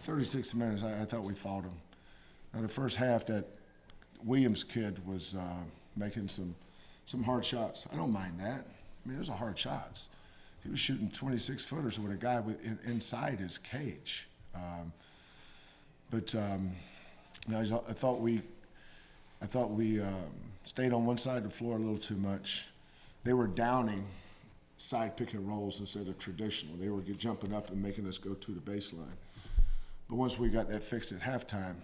36 minutes, I thought we fought them. Now, the first half, that Williams kid was making some hard shots. I don't mind that. I mean, those are hard shots. He was shooting 26-footers with a guy inside his cage. I thought we stayed on one side of the floor a little too much. They were downing side pick and rolls instead of traditional. They were jumping up and making us go to the baseline. But once we got that fixed at halftime,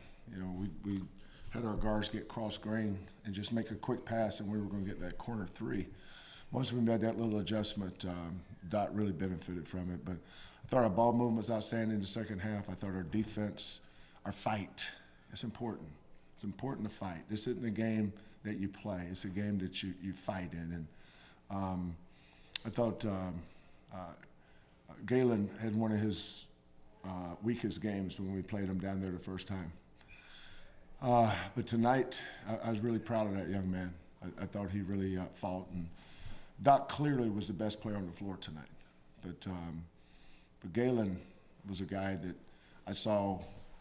we had our guards get cross grain and just make a quick pass, and we were going to get that corner three. Once we made that little adjustment, Dot really benefited from it. But I thought our ball movement was outstanding in the second half. I thought our defense, our fight, it's important. It's important to fight. This isn't a game that you play. It's a game that you fight in. And I thought Galen had one of his weakest games when we played him down there the first time. But tonight, I was really proud of that young man. I thought he really fought. And Doc clearly was the best player on the floor tonight. But Galen was a guy that I saw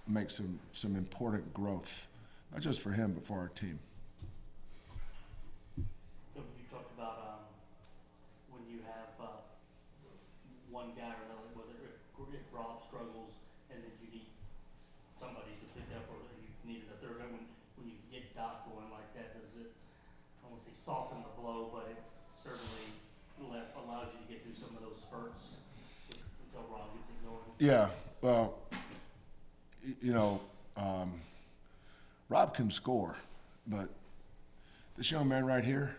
make some important growth, not just for him, but for our team. You talked about when you have one guy or another, whether if Rob struggles and then you need somebody to pick up, or you needed a third. When you get Doc going like that, does it, I won't say soften the blow, but it certainly allows you to get through some of those spurts until Rob gets it going? Yeah, well, Rob can score, but this young man right here,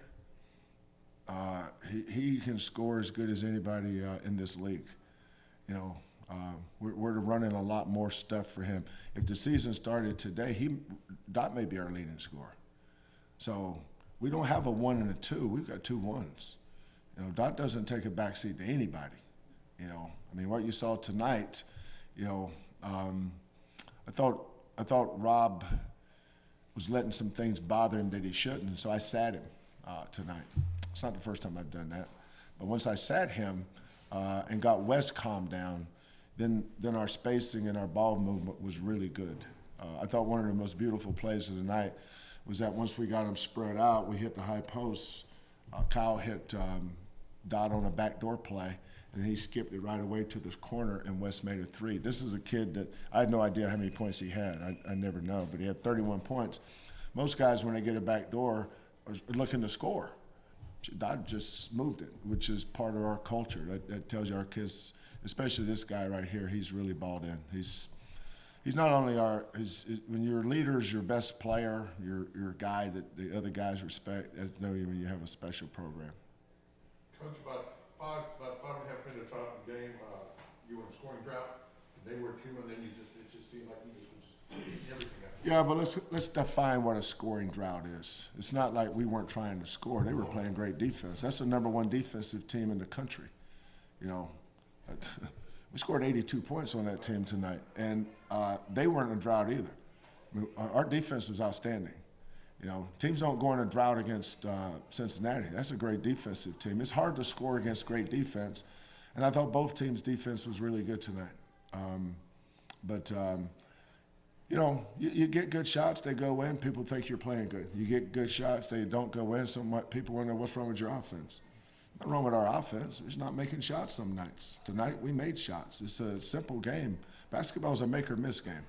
he can score as good as anybody in this league. We're running a lot more stuff for him. If the season started today, Dot may be our leading scorer. So we don't have a 1 and a 2. We've got 2 1s. Dot doesn't take a backseat to anybody. What you saw tonight, I thought Rob was letting some things bother him that he shouldn't, and so I sat him tonight. It's not the first time I've done that. But once I sat him and got Wes calmed down, then our spacing and our ball movement was really good. I thought one of the most beautiful plays of the night was that once we got him spread out, we hit the high post. Kyle hit Dot on a backdoor play, and he skipped it right away to the corner, and Wes made a 3. This is a kid that I had no idea how many points he had. I never know, but he had 31 points. Most guys, when they get a backdoor, are looking to score. Dot just moved it, which is part of our culture. That tells you our kids, especially this guy right here, he's really balled in. He's not only when your leader's your best player, your guy that the other guys respect, that's knowing when you have a special program. Coach, about five and a half minutes out in the game, you were in a scoring drought. They were too, and then it just seemed like you just was everything. Yeah, but let's define what a scoring drought is. It's not like we weren't trying to score. They were playing great defense. That's the #1 defensive team in the country. We scored 82 points on that team tonight, and they weren't in a drought either. Our defense was outstanding. Teams don't go in a drought against Cincinnati. That's a great defensive team. It's hard to score against great defense, and I thought both teams' defense was really good tonight. You get good shots, they go in, people think you're playing good. You get good shots, they don't go in, so people wonder what's wrong with your offense. Nothing wrong with our offense. We're just not making shots some nights. Tonight, we made shots. It's a simple game. Basketball is a make-or-miss game,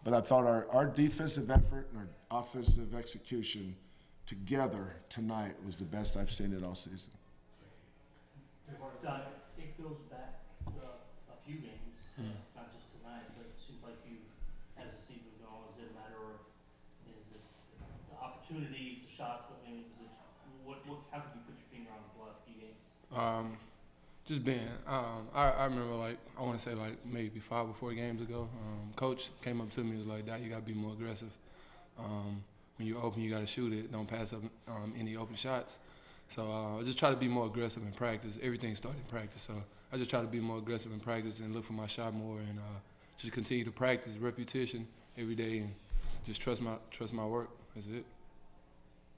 But I thought our defensive effort and our offensive execution together tonight was the best I've seen it all season. Don, it goes back a few games, not just tonight, but it seems like you, as the season's gone, is it a matter of, is it the opportunities, the shots? How can you put your finger on the last few games? Just being, I remember I want to say maybe 5 or 4 games ago, Coach came up to me and was like, "Dad, you got to be more aggressive. When you're open, you got to shoot it. Don't pass up any open shots." So I just try to be more aggressive in practice. Everything started in practice, so I just try to be more aggressive in practice and look for my shot more, and just continue to practice repetition every day, and just trust my work. That's it.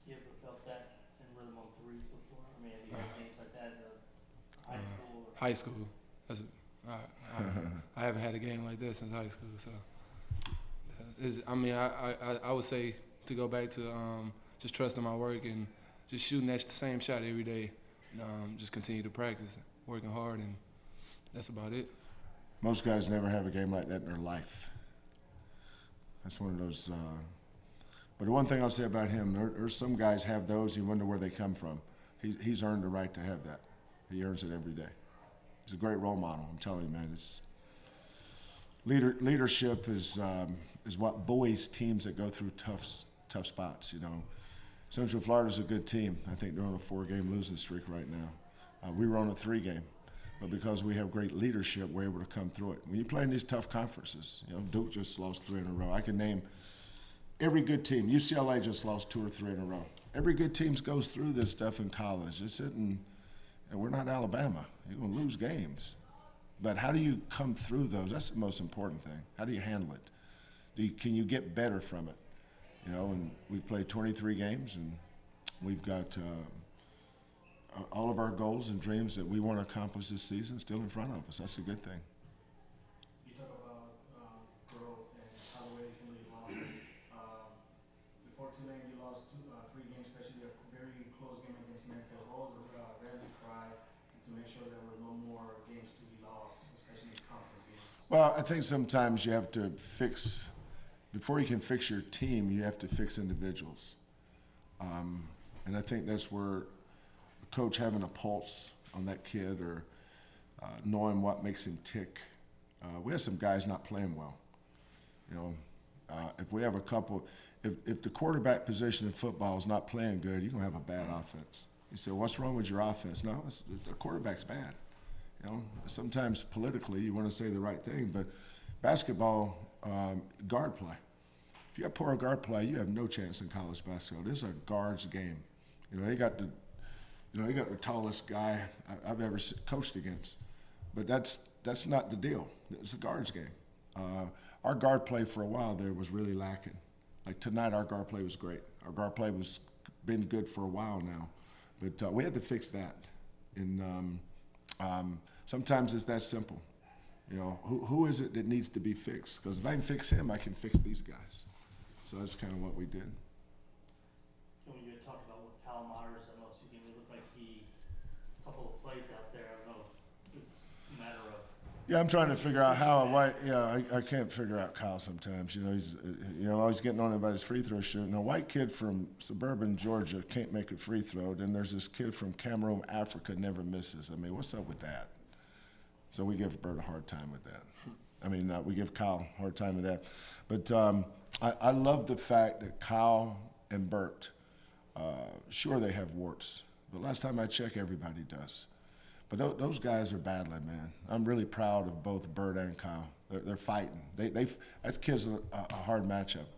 You ever felt that in rhythm on threes before? Have you had games like that in high school? High school. That's I haven't had a game like that since high school. So, I would say to go back to just trusting my work and just shooting that same shot every day, and just continue to practice, working hard, and that's about it. Most guys never have a game like that in their life. That's one of those. But the one thing I'll say about him, there's some guys have those. You wonder where they come from. He's earned the right to have that. He earns it every day. He's a great role model. I'm telling you, man. It's leadership is what buoys teams that go through tough spots. You know, Central Florida's a good team. I think they're on a 4-game losing streak right now. We were on a 3-game. But because we have great leadership, we're able to come through it. When you play in these tough conferences, you know, Duke just lost 3 in a row. I can name every good team. UCLA just lost 2 or 3 in a row. Every good team goes through this stuff in college. It's sitting, and we're not Alabama. You're going to lose games. But how do you come through those? That's the most important thing. How do you handle it? Can you get better from it? You know, and we've played 23 games, and we've got all of our goals and dreams that we want to accomplish this season still in front of us. That's a good thing. You talk about growth and how the way you can lead losses. Before Tulane, you lost 3 games, especially a very close game against Memphis. What was the rally cry to make sure there were no more games to be lost, especially in conference games? Well, I think sometimes you have to fix, before you can fix your team, you have to fix individuals. And I think that's where coach having a pulse on that kid or knowing what makes him tick. We have some guys not playing well. You know, if we have a couple, if the quarterback position in football is not playing good, you're going to have a bad offense. You say, what's wrong with your offense? No, the quarterback's bad. You know, sometimes politically you want to say the right thing, but basketball, guard play. If you have poor guard play, you have no chance in college basketball. This is a guards game. You know, they got the tallest guy I've ever coached against. But that's not the deal. It's a guards game. Our guard play for a while there was really lacking. Like tonight, our guard play was great. Our guard play was been good for a while now. But we had to fix that. And sometimes it's that simple. You know, who is it that needs to be fixed? Because if I can fix him, I can fix these guys. So that's kind of what we did. So when you had talked about what Kyle Myers, I know it looked like a couple of plays out there. I don't know if it's a matter of. Yeah, I'm trying to figure out how. I can't figure out Kyle sometimes. You know, he's always getting on about his free throw shooting. A white kid from suburban Georgia can't make a free throw. Then there's this kid from Cameroon, Africa, never misses. I mean, what's up with that? So we give Bert a hard time with that. I mean, we give Kyle a hard time with that. But I love the fact that Kyle and Bert, sure they have warts, but last time I checked, everybody does. But those guys are battling, man. I'm really proud of both Bert and Kyle. They're fighting. That kid's a hard matchup.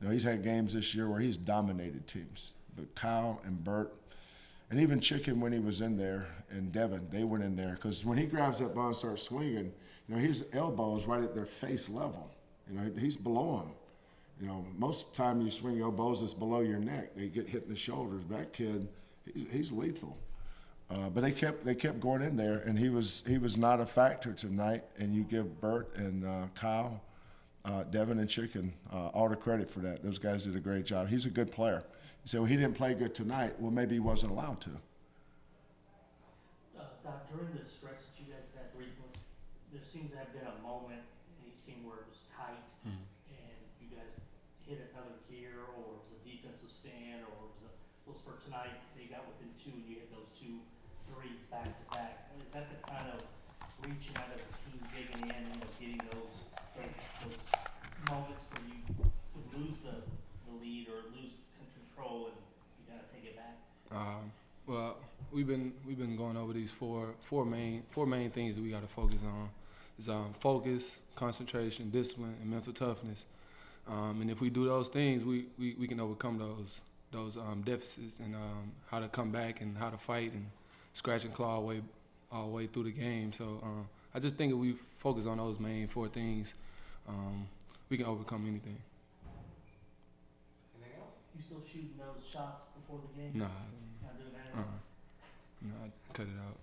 You know, he's had games this year where he's dominated teams. But Kyle and Bert, and even Chicken when he was in there, and Devin, they went in there. Because when he grabs that ball and starts swinging, you know, his elbow is right at their face level. You know, he's below them. You know, most of the time you swing elbows, it's below your neck. They get hit in the shoulders. That kid, he's lethal. But they kept going in there, and he was not a factor tonight. And you give Bert and Kyle, Devin and Chicken all the credit for that. Those guys did a great job. He's a good player. You say, well, he didn't play good tonight. Well, maybe he wasn't allowed to. Doc, during this stretch that you guys had recently, there seems to have been a moment in each game where it was tight, and you guys hit another gear, or it was a defensive stand, or it was for tonight, they got within 2 and you hit those 2 threes back to back. Is that the kind of reaching out as a team, digging in, you know, getting those moments where you could lose the lead or lose control and you gotta take it back? Well, we've been going over these four main things that we got to focus on. Is focus, concentration, discipline, and mental toughness. And if we do those things, we can overcome those deficits and how to come back and how to fight and scratch and claw all the way through the game. So I just think if we focus on those main 4 things, we can overcome anything. Anything else? You still shooting those shots before the game? Nah. Not doing that anymore? No, I cut it out.